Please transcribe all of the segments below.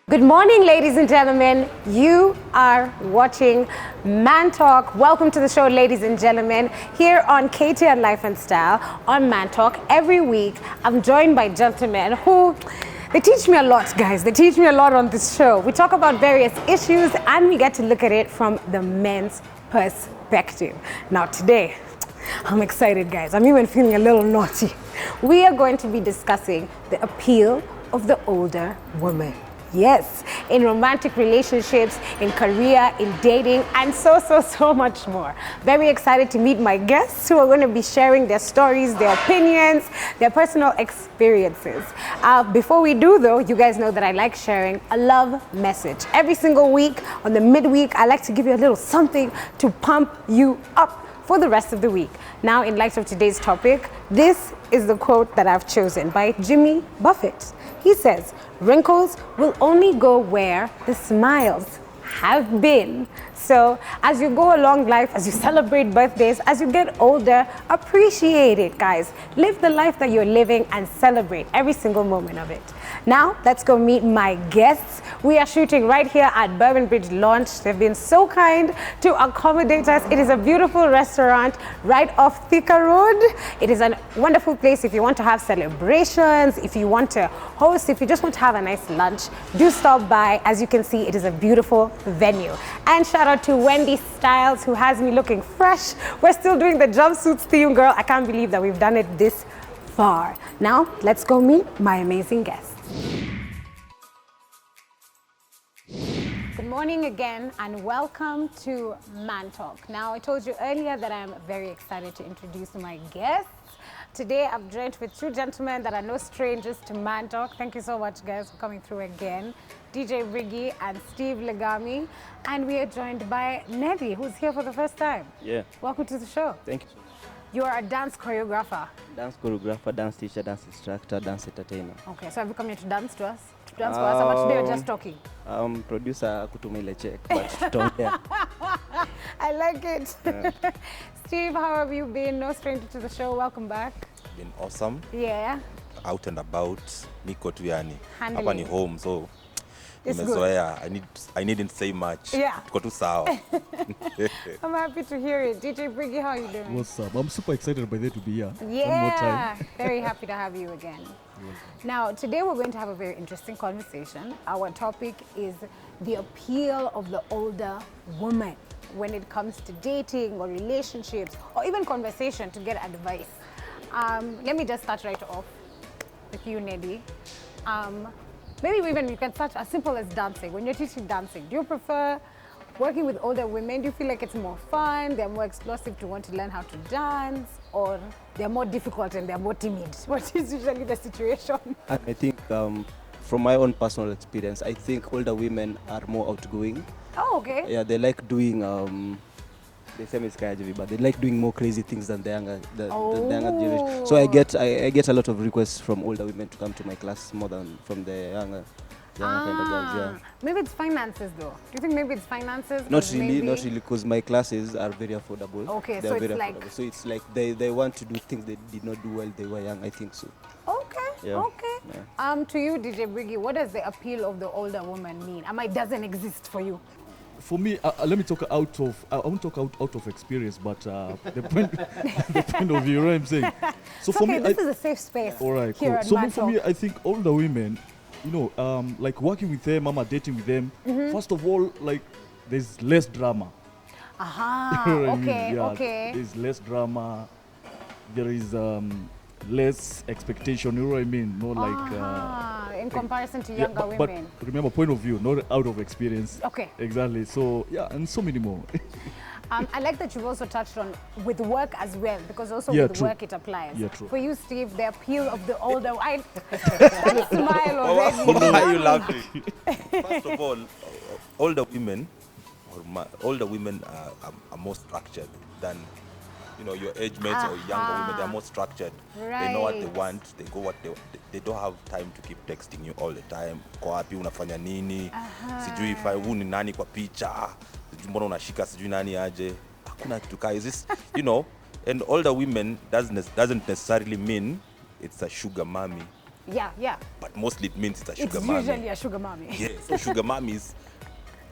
Good morning, ladies and gentlemen. You are watching ManTalk. Welcome to the show, ladies and gentlemen, here on KTN Life and Style on ManTalk. Every week, I'm joined by gentlemen who, they teach me a lot, guys. They teach me a lot on this show. We talk about various issues and we get to look at it from the men's perspective. Now today, I'm excited, guys. I'm even feeling a little naughty. We are going to be discussing the appeal of the older woman. Yes, in romantic relationships, in career, in dating, and so much more. Very excited to meet my guests who are going to be sharing their stories, their opinions, their personal experiences. Before we do though, you guys know that I like sharing a love message. Every single week, on the midweek, I like to give you a little something to pump you up for the rest of the week. Now, in light of today's topic, this is the quote that I've chosen by Jimmy Buffett. He says, "Wrinkles will only go where the smiles have been." So as you go along life, as you celebrate birthdays, as you get older, appreciate it, guys. Live the life that you're living and celebrate every single moment of it. Now, let's go meet my guests. We are shooting right here at Bourbon Bridge Launch. They've been so kind to accommodate us. It is a beautiful restaurant right off Thika Road. It is a wonderful place if you want to have celebrations, if you want to host, if you just want to have a nice lunch, do stop by. As you can see, it is a beautiful venue. And shout out to Wendy Styles, who has me looking fresh. We're still doing the jumpsuits theme, girl. I can't believe that we've done it this far. Now, let's go meet my amazing guests. Good morning again and welcome to ManTalk. Now, I told you earlier that I'm very excited to introduce my guests. Today, I'm joined with two gentlemen that are no strangers to ManTalk. Thank you so much, guys, for coming through again. DJ Briggy and Steve Legami. And we are joined by Neddy, who's here for the first time. Yeah. Welcome to the show. Thank you. You are a dance choreographer. Dance choreographer, dance teacher, dance instructor, dance entertainer. Okay, so have you come here to dance to us? To dance for us, or today you're just talking? Producer kutuma ile check, but tutaongea. I like it. Yeah. Steve, how have you been? No stranger to the show. Welcome back. Been awesome. Yeah. Out and about. Niko tu yani. Handling. Hapa ni home, so it's nimezoea. I needn't say much. Yeah. Tuko tu sawa. I'm happy to hear it. DJ Briggy, how are you doing? What's up? I'm super excited by there to be here. Yeah. One more time. Very happy to have you again. Now, today we're going to have a very interesting conversation. Our topic is the appeal of the older woman when it comes to dating or relationships or even conversation to get advice. Let me just start right off with you, Neddy. Maybe even you can start as simple as dancing. When you're teaching dancing, do you prefer working with older women? Do you feel like it's more fun, they're more explosive to want to learn how to dance, or they're more difficult and they're more timid? What is usually the situation? I think from my own personal experience, I think older women are more outgoing. Oh, okay. Yeah, they like doing, they say but they like doing more crazy things than the younger, the younger generation. So I get a lot of requests from older women to come to my class more than from the younger kind of girls. Yeah. Maybe it's finances though. Do you think maybe it's finances? Not really, because my classes are very affordable. Okay, They're so very it's affordable. like... So it's like they want to do things they did not do while they were young, I think so. Okay, yeah. Okay. Yeah. To you, DJ Briggy, what does the appeal of the older woman mean? It doesn't exist for you? For me, let me talk I won't talk out of experience, but the point of view, you know what I'm saying? So it's for okay, me, this is a safe space. All right, cool. So for me, I think older women, you know, like working with them, dating with them, first of all, like there's less drama. Aha, you know okay, yeah, okay. There's less drama, there is less expectation, you know what I mean? Not like in comparison to younger women. But remember, point of view, not out of experience. Okay. Exactly. So yeah, and so many more. I like that you've also touched on with work as well, because also with work it applies. Yeah, true. For you, Steve, the appeal of the older... that smile already. Why are you laughing? First of all, older women are more structured than, you know, your age mates or younger women. They're more structured. Right. They know what they want. They go what they don't have time to keep texting you all the time. Kwa wapi unafanya nini? Sijui huu ni nani kwa picha. Sijui mbona unashika sijui nani aje. Hakuna kitu kai. Is this, you know, and older women doesn't necessarily mean it's a sugar mommy. Yeah. But mostly it means it's a It's sugar mommy. usually a sugar mommy. Yeah, so sugar mommies,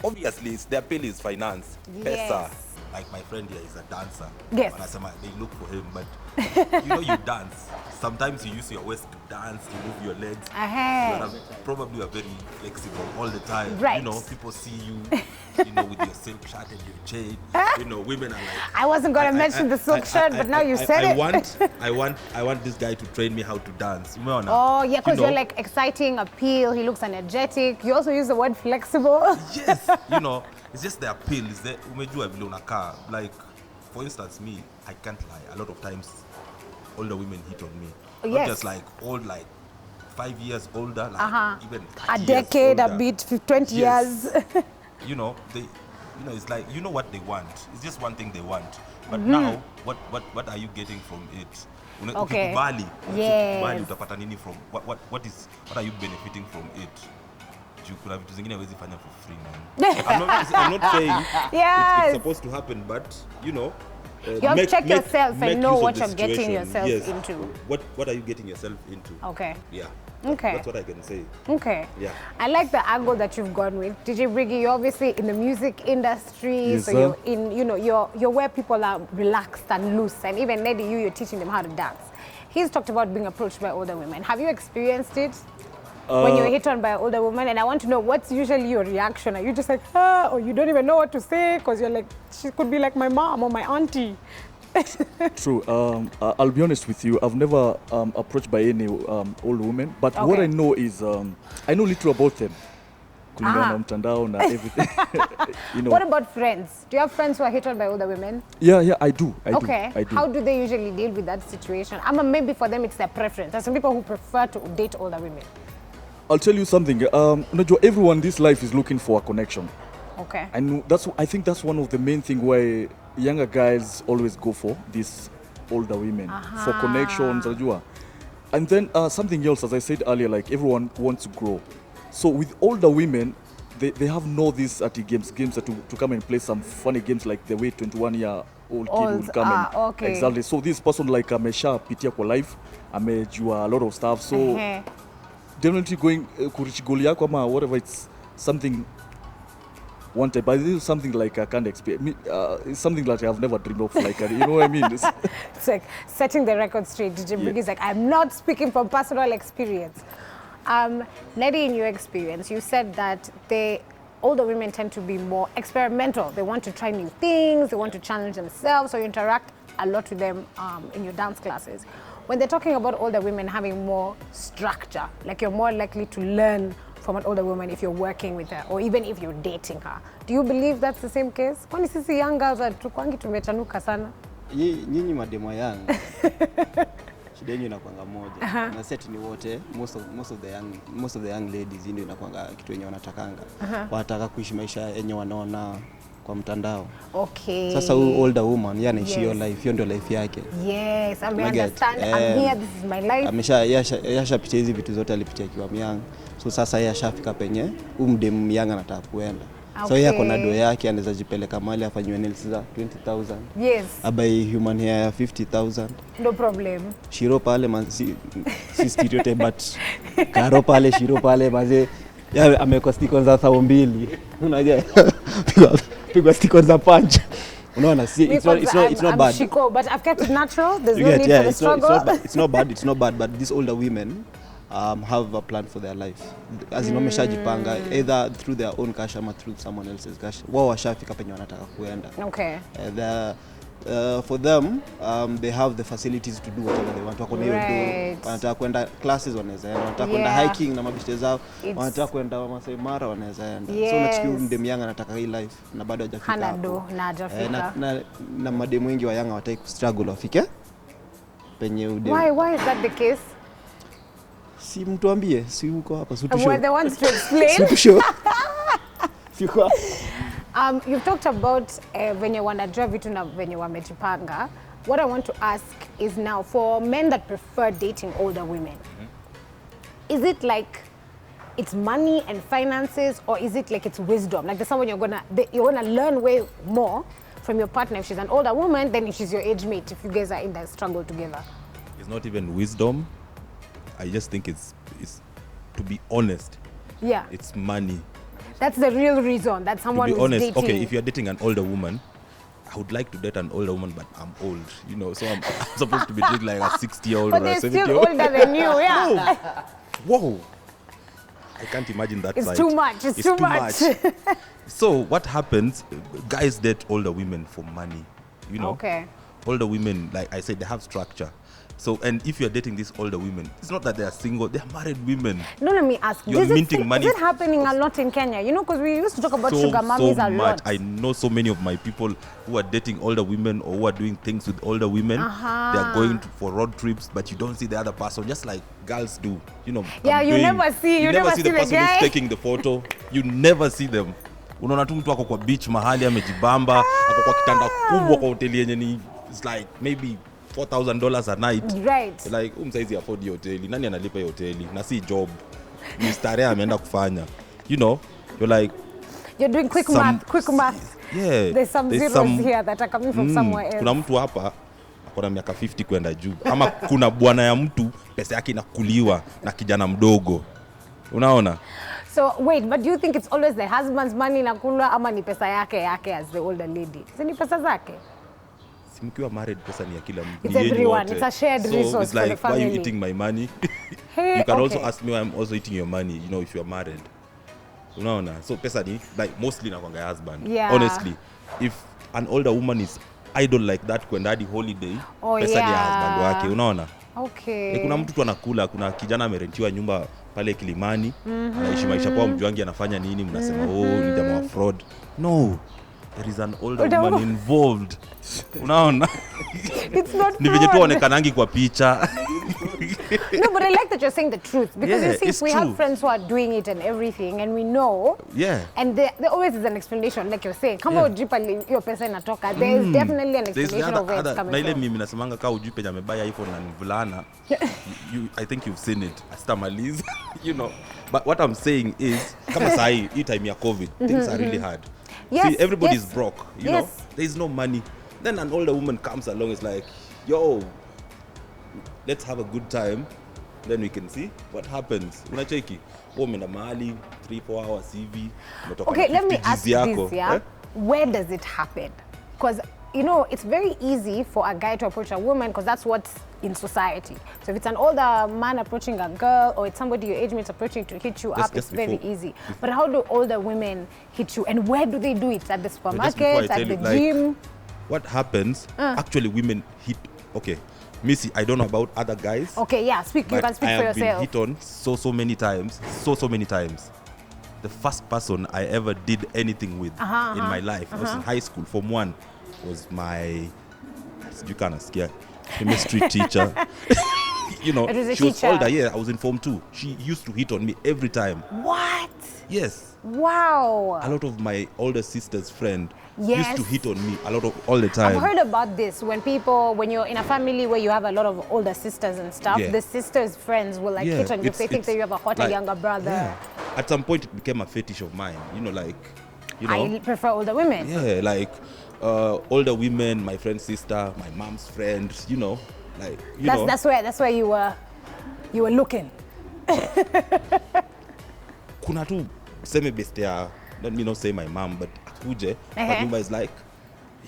obviously, their appeal is finance. Yes. Pesa. Like my friend here is a dancer. Yes. Wanasema they look for him, but you know you dance. Sometimes you use your waist to dance, to move your legs. Probably are very flexible all the time. Right. You know, people see you, with your silk shirt and your chain. Women are like. I wasn't going to mention the silk shirt, but now you said it. I want this guy to train me how to dance. Oh, yeah, because you're like exciting, appeal. He looks energetic. You also use the word flexible. Yes, it's just the appeal. Is that umejua vile unakaa. Like, for instance, me, I can't lie. A lot of times, older women hit on me. Yes. Not just like old, like 5 years older, like even 30 a years decade, older. a bit, 20 Yes. years. They, it's like what they want. It's just one thing they want. But now, what are you getting from it? Okay. Ukikubali, Yes. ukikubali utapata nini from what are you benefiting from it? Kuna vitu zingine hawezi fanya for free, man. I'm not saying it's supposed to happen, but you have to check yourself and know what you're getting yourself into. What are you getting yourself into? Okay. Yeah. Okay. That's what I can say. Okay. Yeah. I like the angle that you've gone with. DJ Briggy, you're obviously in the music industry, Yes, so sir. you're in, you're where people are relaxed and loose, and even Neddy, you're teaching them how to dance. He's talked about being approached by older women. Have you experienced it? When you're hit on by an older woman, and I want to know what's usually your reaction. Are you just like, or you don't even know what to say because you're like, she could be like my mom or my auntie? True. I'll be honest with you. I've never approached by any old woman, but what I know is I know little about them. Kulingana na mtandao na everything. What about friends? Do you have friends who are hit on by older women? Yeah, I do. I do. How do they usually deal with that situation? Maybe for them it's their preference. There's some people who prefer to date older women. I'll tell you something. Everyone in this life is looking for a connection. Okay. And I think that's one of the main things why younger guys always go for these older women for connections. And then something else, as I said earlier, like everyone wants to grow. So with older women, they have these games to come and play some funny games like the way 21-year-old kid would come and okay. exactly. So this person like amesha pitia kwa life, amejua a lot of stuff. So definitely going kurichi goal yako ama whatever, it's something wanted, but this is something like I can't explain. It's something that I've never dreamed of. Like, you know what I mean? It's like setting the record straight. DJ Briggy is like, I'm not speaking from personal experience. Neddy, in your experience, you said that older women tend to be more experimental. They want to try new things. They want to challenge themselves. So you interact a lot with them in your dance classes. When they're talking about older women having more structure, like you're more likely to learn from an older woman if you're working with her or even if you're dating her. Do you believe that's the same case? Kwani sisi young girls tukwangi tumechanuka sana? Nyinyi mademo yang. Shida yenu inakuanga moja. Na set ni wote, most of the young ladies ndio inakuanga kitu yenye wanatakanga. Wanataka kuishi maisha yenye wanaona kwa mtandao. Okay. Sasa huyu older woman yeye anaishi hiyo life, hiyo ndio life yake. Yes, I understand. I'm here, this is my life. Yashapitia hizi vitu zote alipitia akiwa young. So sasa yeye ashafika penye umdem young anataka kuenda. Okay. So yeye ako na do yake, anaweza jipeleka mahali afanywe nails za 20,000. Yes. Abai human hair ya 50,000. No problem. Shiro pale si stereotype but karo pale shiro pale maze ya ameko stick za 2,000. Unajua pigwa stick za punch. Unaona, it's not bad. Shiko, but I've kept it natural. There's no need for the struggle. It's not bad, but these older women have a plan for their life. As in wameshajipanga either through their own cash or through someone else's cash. Wao washafika penye wanataka kuenda. Okay. For them, they have the facilities to do whatever they want. Wako na hiyo do. Wanataka kwenda classes wanaweza enda. Wanataka kwenda hiking na mabishte zao. Wanataka kwenda Masai Mara wanaweza enda. So unachukua mdem young anataka hii life na bado hajafika hapo. Hana do na hajafika. Na madem wengi wa young hawataki kustruggle wafike penye udem. Why is that the case? Si mtu ambie, si uko hapa sutu show. We're the ones to explain. Sutu show. You've talked about venye wanajua vitu na venye wamejipanga. What I want to ask is now for men that prefer dating older women. Is it like it's money and finances, or is it like it's wisdom? Like there's someone you're gonna learn way more from your partner if she's an older woman than if she's your age mate, if you guys are in that struggle together. It's not even wisdom. I just think it's is, to be honest, Yeah. it's money. That's the real reason that someone To be is honest, dating. okay, if you're dating an older woman, I would like to date an older woman, but I'm old, you know, so I'm supposed to be dating like a 60-year-old But or they're a still 70-year-old. older than you, yeah. Whoa. I can't imagine that It's side. too much. It's too much. So what happens, guys date older women for money, you know. Okay. Older women, like I said, they have structure. So, and if you're dating these older women, it's not that they are single, they're married women. No, let me ask. You're minting money. Is it happening a lot in Kenya? You know, because we used to talk about sugar mummies a lot. I know so many of my people who are dating older women or who are doing things with older women. They're going for road trips, but you don't see the other person, just like girls do. You know. Yeah, you never see the the person guy who's taking the photo. You never see them. Unaona tu mtu ako kwa beach mahali amejibamba, ako kwa kitanda kubwa kwa hoteli yenye ni it's like maybe $4,000 a night. Right. Like umsaizi afford hiyo hoteli. Nani analipa hiyo hoteli? Na si job. Ni starehe ameenda kufanya. You know, you're like you're doing quick math. Yeah. There's some zeros here that are coming from somewhere else. Kuna mtu hapa akona miaka 50 kwenda juu. Ama kuna bwana ya mtu pesa yake inakuliwa na kijana mdogo. Unaona? So wait, but do you think it's always the husband's money nakula ama ni pesa yake as the older lady? Si ni pesa zake? Si mkiwa married pesa ni ya kila mtu. It's everyone. It's a shared resource it's for like, the family. why are you eating my money? Hey, you can okay. also ask me why I'm also eating your money, you know, if you're married. Unaona? So pesa ni like mostly na kwanga husband. Yeah. Honestly, if an older woman is idle like that kwenda hadi holiday, pesa ni ya husband wake, unaona? Okay. Kuna mtu tu anakula, kuna kijana amerentiwa nyumba pale Kilimani, anaishi maisha kwa mjuangi anafanya nini, mnasema ni jamaa wa fraud. No. There is an older woman involved. Unaona? It's not ni venye tu onekanangi kwa picha. No, but I like that you're saying the truth because Yeah, you see, it's we true. have friends who are doing it and everything, and we know. Yeah. And there always is an explanation, like you're saying. Kama ujipa hiyo pesa inatoka, there is definitely an explanation of where it's coming na ile from. mimi nasemanga kaa ujui penye amebaya iPhone na mvulana. I think you've seen it. Asitamaliza. You know. But what I'm saying is, kama sahi, hii time ya COVID, things are really hard. Yes, see, everybody's yes. broke, you Yes. know. There is no money. Then an older woman comes along, it's like, yo, let's have a good time. Then we can see what happens. Unacheki, umeenda mahali 3-4 hours hivi. Okay, let me ask yako, this, yeah? Where does it happen? Because, you know, it's very easy for a guy to approach a woman because that's what's in society. So if it's an older man approaching a girl or it's somebody your age mates approaching to hit you up, it's very easy. But how do older women hit you? And where do they do it? At the supermarket, at the gym? What happens, actually women hit, okay, Missy, I don't know about other guys. Okay, yeah, you can speak I for have yourself. been hit on so many times, so many times. The first person I ever did anything with in my life, I was in high school, Form 1, was my, you can't scare, chemistry teacher. You know, It was a she was teacher. older, yeah, I was in Form 2. She used to hit on me every time. What? Yes. Wow. A lot of my older sister's friend Yes. used to hit on me all the time. I've heard about this when you're in a family where you have a lot of older sisters and stuff, Yeah. the sisters' friends will like hit on you if they think that you have a hotter like, younger brother. Yeah. At some point, it became a fetish of mine. You know, like, you know. I prefer older women. Yeah, like older women, my friend's sister, my mom's friend. You know, like you know. That's where you were looking. Kuna tu seme best ya, let me not say my mom, but akuje, kwa nyumba is like,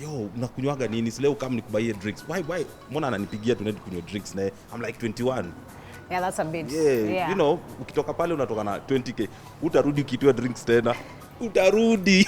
yo, unakunywaga nini? Si leo kama nikubaie drinks. Why? Mbona ananipigia tunaenda kunywa drinks naye? I'm like 21. Yeah, that's a bit. Yeah. You know, ukitoka pale unatoka na 20k. Utarudi ukitoa drinks tena. Utarudi.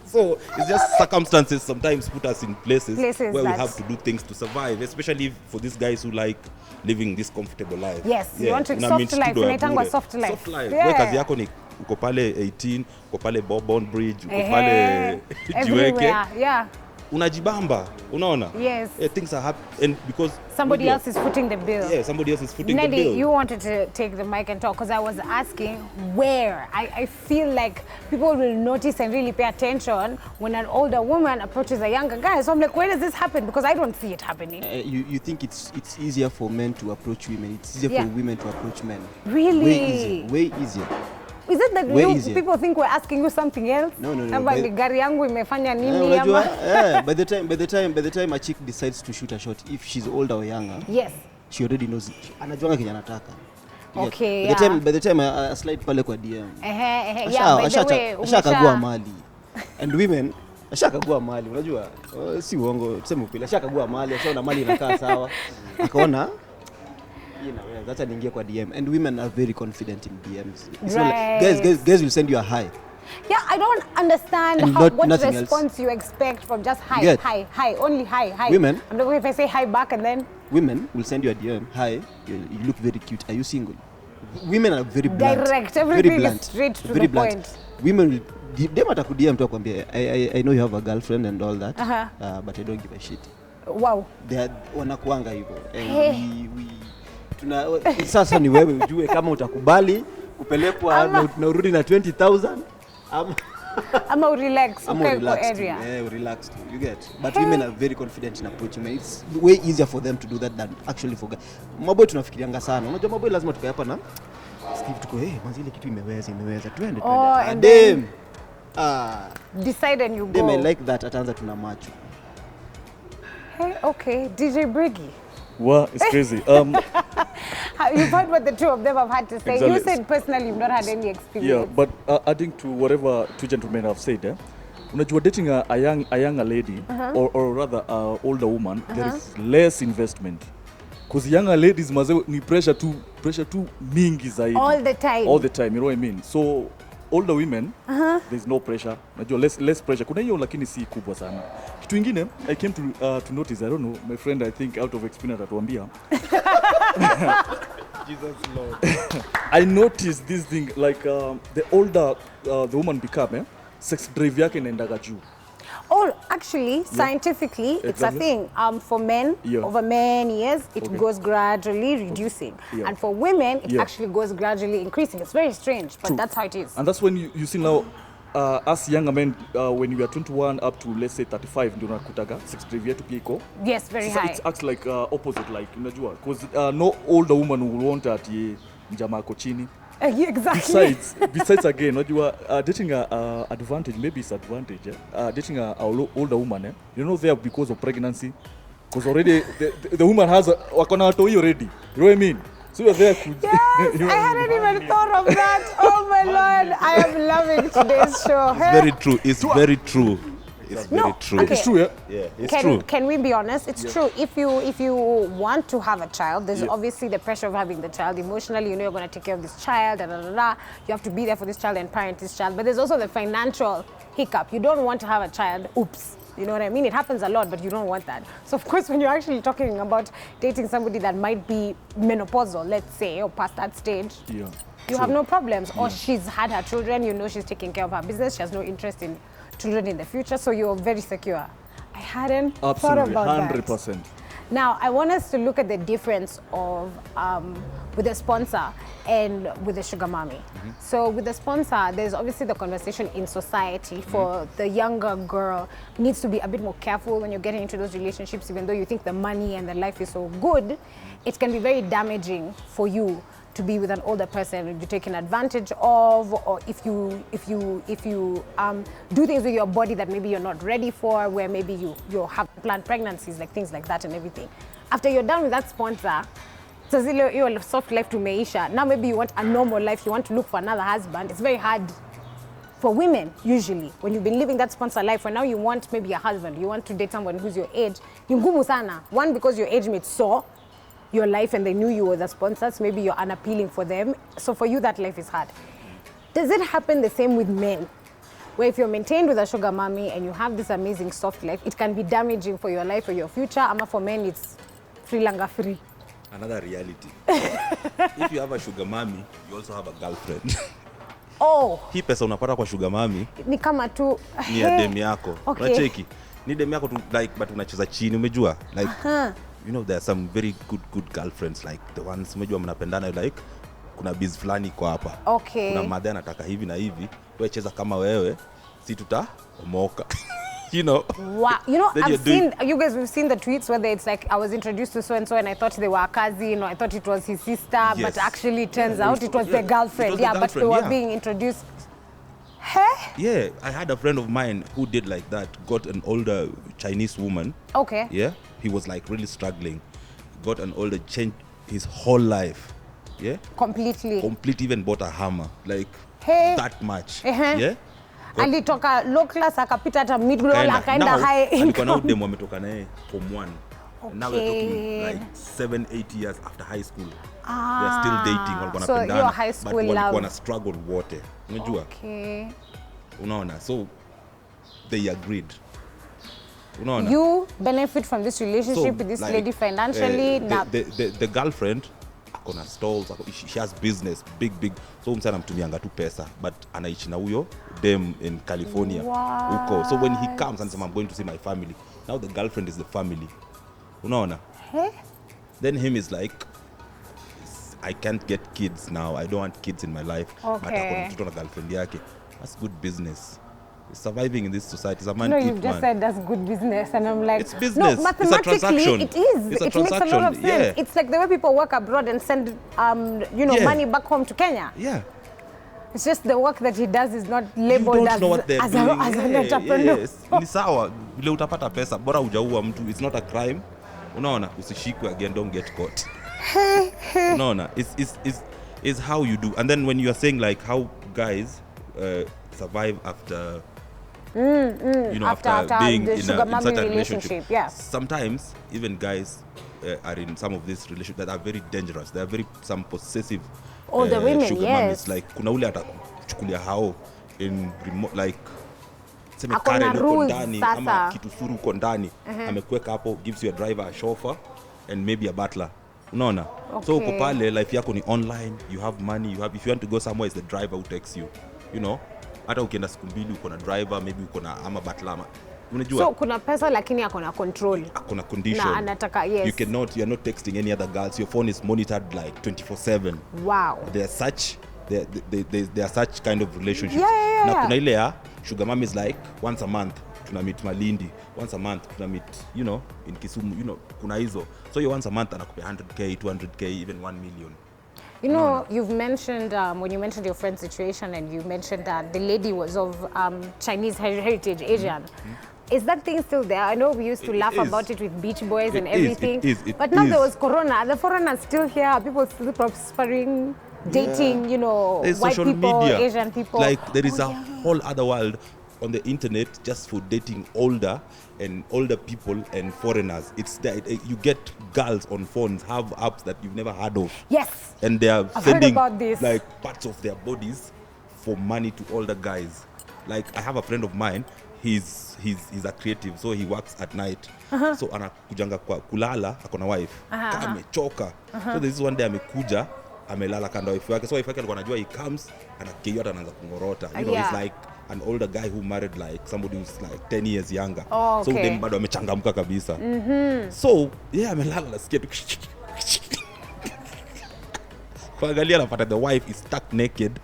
So, it's just circumstances sometimes put us in places where we have to do things to survive, especially for these guys who like living this comfortable life. Yes, you want to soft life. Inaitangwa soft life. Soft life. Yeah. Wewe kazi yako ni uko pale 18, uko pale Bourbon Bridge, uko pale Jiweke. Yeah. Unajibamba, unaona? Yes. Yeah, things are happening because somebody else is footing the bill. Yeah, somebody else is footing Nelly, the bill. you wanted to take the mic and talk because I was asking where. I feel like people will notice and really pay attention when an older woman approaches a younger guy. So I'm like, where does this happen? Because I don't see it happening. You think it's easier for men to approach women? It's easier for women to approach men? Really? Way easier. Is it that people think we're asking you something else? No. By gari yangu imefanya nini Unajua, ama? by the time a chick decides to shoot a shot, if she's older or younger, Yes. she already knows. Anajuanga kenye anataka. Okay, By the time I slide pale kwa DM. Yeah, by the way, ashakagua mali. And women ashakagua mali, unajua? Si uongo, tuseme ukweli. Ashakagua mali, ashaona mali inakaa sawa. Akaona inaweza acha niingie kwa DM. And women are very confident in DMs. It's not like, guys will send you a hi. Yeah, I don't understand what response you expect from just hi, only hi. Women, I'm not going if I say hi back and then women will send you a DM. Hi, you look very cute. Are you single? Women are very blunt. Direct, everything very blunt, is straight to very the blunt. point. Women will dem atakudia mtu akwambia I know you have a girlfriend and all that, but I don't give a shit. Wow. They wanakuanga hivyo. And sasa ni wewe ujue kama utakubali kupelekwa na urudi na 20,000 ama relax okay for area. Relax too, you get. But women are very confident in approaching men. It's way easier for them to do that than actually for guys. Maboy tunafikirianga sana. Unajua maboy lazima tukae hapa na Steve tuko manzi ile kitu imeweza twende. And then decide and you go. Dem like that ataanza tuna macho. Hey, okay, DJ Briggy. Wow, it's crazy. You've heard what the two of them have had to say. Exactly. You said personally you've not had any experience. Yeah, but adding to whatever two gentlemen have said, unajua dating a younger lady or rather an older woman, there is less investment. Because younger ladies ni pressure too mingi zaidi. All the time, you know what I mean? So older women, there's no pressure. Najua less pressure. Kuna hiyo lakini si kubwa sana. Kitu ingine, I came to notice, I don't know, my friend I think out of experience atuambia. Jesus Lord. I noticed this thing like the older the woman become, sex drive yake inaendaga juu. Oh, actually, scientifically, it's a thing. For men, over many years, it goes gradually reducing. Yeah. And for women, it actually goes gradually increasing. It's very strange, but that's how it is. And that's when you see now, us younger men, when we are 21 up to, let's say, 35, ndio nakutaga, sex drive yetu pia iko. Yes, very high. It acts like opposite, like, unajua. Because no older woman will want ati mjamaa ako chini. Exactly. Besides again, unajua dating advantage, maybe it's advantage. Dating a older woman, you know, there because of pregnancy, because already the woman has wakona watoi already. You know what I mean? So you're there. Yes, I hadn't even thought of that. Oh my Lord, I am loving today's show. It's very true. It's very true. It's very true. Okay. It's true, yeah? Yeah, it's true. Can we be honest? It's true. If you want to have a child, there's obviously the pressure of having the child. Emotionally, you know you're going to take care of this child, You have to be there for this child and parent this child. But there's also the financial hiccup. You don't want to have a child. Oops. You know what I mean? It happens a lot, but you don't want that. So of course, when you're actually talking about dating somebody that might be menopausal, let's say, or past that stage, you have no problems. Or she's had her children, you know she's taking care of her business, she has no interest in children in the future, so you're very secure. I hadn't thought about 100%. that. Now, I want us to look at the difference of with the sponsor and with the sugar mommy. So with the sponsor, there's obviously the conversation in society for the younger girl needs to be a bit more careful when you're getting into those relationships, even though you think the money and the life is so good, it can be very damaging for you to be with an older person you're taken advantage of, or if you do things with your body that maybe you're not ready for, where maybe you have planned pregnancies, like things like that and everything. After you're done with that sponsor, so your soft life to meisha. Now maybe you want a normal life, you want to look for another husband. It's very hard for women usually when you've been living that sponsor life, and now you want maybe a husband, you want to date someone who's your age. Ni ngumu sana. One, because your age mates saw your life and they knew you were the sponsors, maybe you're unappealing for them. So for you, that life is hard. Does it happen the same with men? Where if you're maintained with a sugar mommy and you have this amazing soft life, it can be damaging for your life or your future. Ama for men, it's free langa free. Another reality. If you have a sugar mommy, you also have a girlfriend. Oh. Hii pesa unapata kwa sugar mommy ni kama tu ni ya dem yako. Okay. Unacheki. Ni dem yako tu, like, but unacheza chini, umejua? Like, you know, there are some very good girlfriends, like the ones umejua mnapendana, like kuna biz fulani kwa hapa. Okay. Kuna madhe anataka hivi na hivi, wewe cheza kama wewe, si tutaomoka. You know. Wow. You know, you guys have seen the tweets where it's like, I was introduced to so and so and I thought they were a cousin, or I thought it was his sister, but actually it turns out it was the girlfriend. But they were being introduced. Hey? Yeah, I had a friend of mine who did like that, got an older Chinese woman. Okay. Yeah, he was like really struggling. Got an older, changed his whole life. Yeah, completely even bought a hammer, like Hey. that much. Uh-huh. Yeah, alitoka low class akapita hata mid roll akaenda now high alikuwa na income. udem wametoka naye form 1. And now we're talking like 7-8 years after high school. They're still dating, walikuwa So wanapendana, your high school but walikuwa love. na struggle wote, unajua. Okay. Unaona, so they agreed. Unaona, You benefit from this relationship with this like, lady financially. The girlfriend akona stalls, she has business big, so msana mtumianga tu pesa, but anaishi na huyo dem in California huko. So when he comes and says I'm going to see my family, now the girlfriend is the family. Unaona, then him is like, I can't get kids now, I don't want kids in my life. But akona mtoto na girlfriend yake. That's good business. Surviving in this society is a man. No, you've just said that's good business, and I'm like, it's business. No, mathematically, it's a transaction. it is. It's It makes a lot of sense. Yeah. It's like the way people work abroad and send, money back home to Kenya. Yeah. It's just the work that he does is not labeled You don't as, know what they're as, doing. as an entrepreneur. Yes. Ni sawa, vile utapata pesa, bora hujaua mtu. It's not a crime. Unaona, usishikwe again, don't get caught. Unaona, it's how you do. And then when you are saying like how guys survive after after being in such a relationship. Yeah. Sometimes even guys are in some of these relationships that are very dangerous. They are some possessive the women, sugar yes. mummies. Like kuna ule atachukulia hao in remote, like sema Akona Karen uko rules ndani sasa. ama kitu suru uko ndani, amekuweka hapo, gives you a driver, a chauffeur and maybe a butler. Unaona? So uko pale, life yako ni online, you have money, if you want to go somewhere, it's the driver who takes you. You know? Hata ukienda siku mbili uko na driver, maybe uko na ama butler. Unajua? So kuna pesa lakini akona control. Akona condition. Na anataka, yes. You are not texting any other girls. Your phone is monitored like 24/7. Wow. There are such kind of relationships. Yeah. Na kuna ile ya sugar mom is like once a month tuna meet Malindi, once a month tuna meet, in Kisumu, kuna hizo. So you once a month anakupea 100k, 200k, even 1 million. You've mentioned, when you mentioned your friend's situation and you mentioned that the lady was of Chinese heritage, Asian. Is that thing still there? I know we used to laugh about it with Beach Boys and everything. But now there was Corona. The foreigners still here. People still prospering, dating, There's white social people, media. Asian people. Like there is a whole other world on the internet just for dating older people and foreigners. It's that you get girls on phones have apps that you've never heard of. Yes. And they are I've sending heard about this. like parts of their bodies for money to older guys. Like I have a friend of mine, he's a creative, so he works at night. So anakujanga kwa kulala, akona wife. Kama amechoka. So this is one day amekuja, amelala kando wife yake. So wife yake alikuwa anajua he comes, anakeyo hata anaanza kungorota. He's like an older guy who married like somebody who's like 10 years younger. Oh, okay. So dem bado amechangamka kabisa. So amelala nasikia tu kuangalia anapata the wife is stuck naked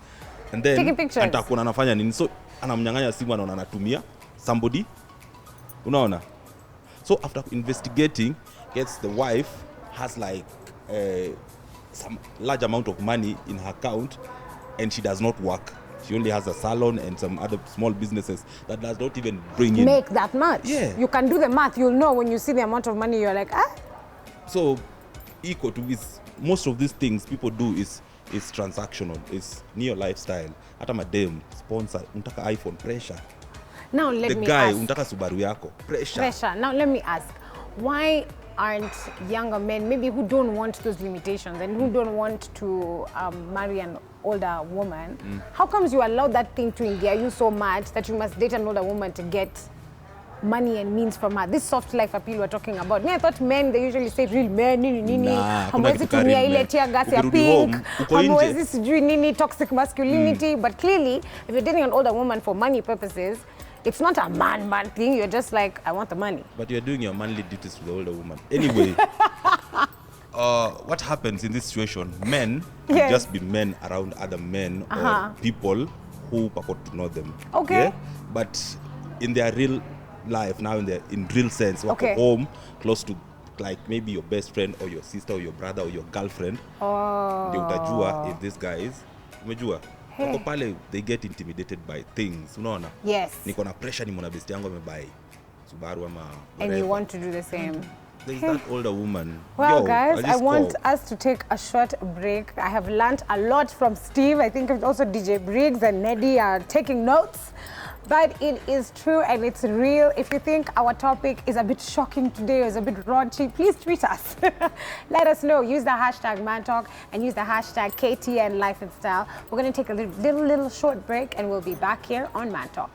and then atakuwa anafanya nini, so anamnyang'anya simu, anaona anatumia somebody. Unaona, so after investigating, gets the wife has like some large amount of money in her account and she does not work. She only has a salon and some other small businesses that does not even bring in. Make that much. Yeah. You can do the math. You'll know when you see the amount of money, you're like, So, equal to this, most of these things people do is transactional. It's near lifestyle. Hata madem, sponsor, untaka iPhone, pressure. Now let me guy, ask. Untaka Subaru yako, pressure. Now let me ask, why aren't younger men, maybe who don't want those limitations and who don't want to marry an older woman, how comes you allow that thing to engage you so much that you must date an older woman to get money and means from her? This soft life appeal we're talking about. I thought men, they usually say real men, nini, hamwezi tumia ile tear gas ya pink, hamwezi sijui nini, toxic masculinity, but clearly, if you're dating an older woman for money purposes, it's not a man thing. You're just like, I want the money. But you're doing your manly duties to the older woman. Anyway, what happens in this situation? Men will just be men around other men or people who purport to know them. Okay. Yeah? But in their real life, now in real sense, home, close to like maybe your best friend or your sister or your brother or your girlfriend, ndio utajua if this guy is, umejua? Wako pale, they get intimidated by things, unaona? Yes. Niko na pressure, ni mwana best yangu amebuy Subaru ama whatever. And you want to do the same. there's that older woman. Well, Yo, guys, I just want call. us to take a short break. I have learned a lot from Steve. I think also DJ Briggs and Neddy are taking notes. But it is true and it's real. If you think our topic is a bit shocking today or is a bit raunchy, please tweet us. Let us know. Use the hashtag ManTalk and use the hashtag KTN Life and Style. We're going to take a little short break and we'll be back here on ManTalk.